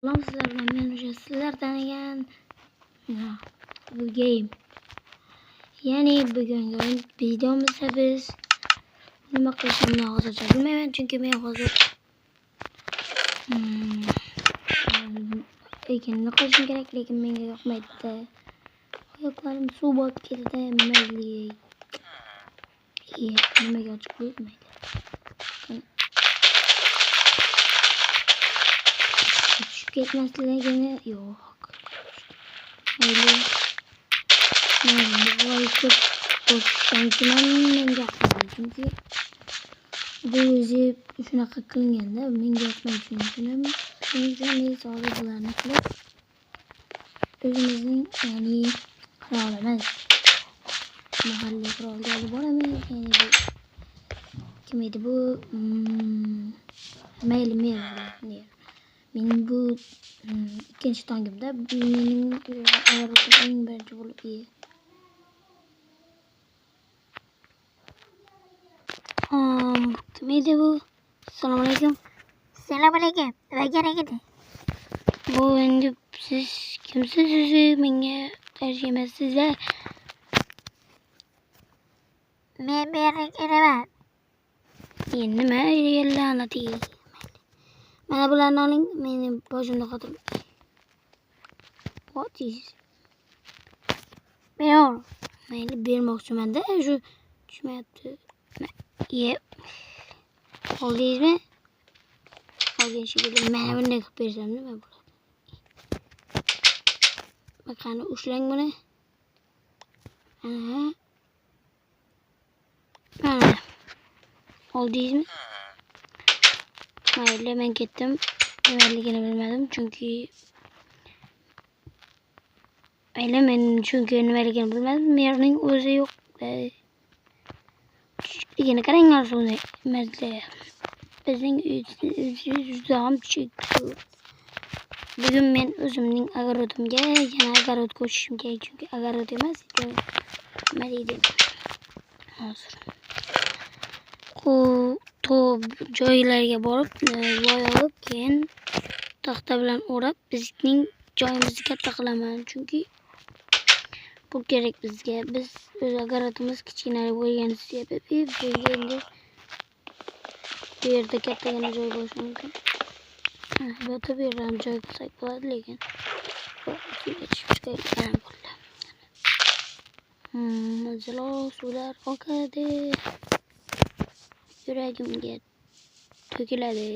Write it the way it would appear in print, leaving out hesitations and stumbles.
Selam sizlerden ben Hoca. Sizlerden eğer bu game yani bugün videomuzda biz nima qilishimni hozircha bilmayman chunki men hozir lekin nima qilishim kerak lekin menga yoqmaydi. Oyoqlarim suv botib ketdi. Nimaga ochiq bo'lmaydi. Tushib ketmasligini yo'q. Chunki bu o'zi shunaqa qilganda menga yoqmaydi. Shuning uchun men hozir bularni qilib o'zimizning ya'ni qirolimiz mahalliy qirolga olib boramiz. Ya'ni bu kim edi bu? Mayli mening bu ikkinchi tongimda mening eng birinchi bo'lib kim edi bu? Assalomu alaykum. Assalomu alaykum. Nima kerak edi? Bu endi siz kimsiz o'zi? Menga tarjimasiz. Men bu yerlik enaman. Endi nima la'nati? Mana bularni oling, meni boshimda qotirib. What is? Mayli bermoqchiman-da, shu tushmayapti. Oldingizmi? Olgan shekilli mana bunday qilib bersam nima bo'ladi? Qani ushlang buni. Mana. Oldingizmi? Mayli men ketdim. Nimaligini bilmadim chunki Merning o'zi yo'q. Tushligini qarang o'zi. Mazza. Bizning juda ham chekdi. Bugun men o'zimning agarodimga yana agarod ko'chishim kerak chunki agarod emas, nima deydi? Hozir. Joylarga borib, voy olib, keyin taxta bilan o'rab bizning joyimizni katta qilaman chunki bu kerak bizga. Biz o'z agarodimiz kichkina bo'lgani sababli endi bu yerda kattagina joy bo'lishi mumkin. Albatta bu yerda ham joy qilsak bo'ladi, lekin zilo suvlar oqadi. Yuragimga to'kiladi.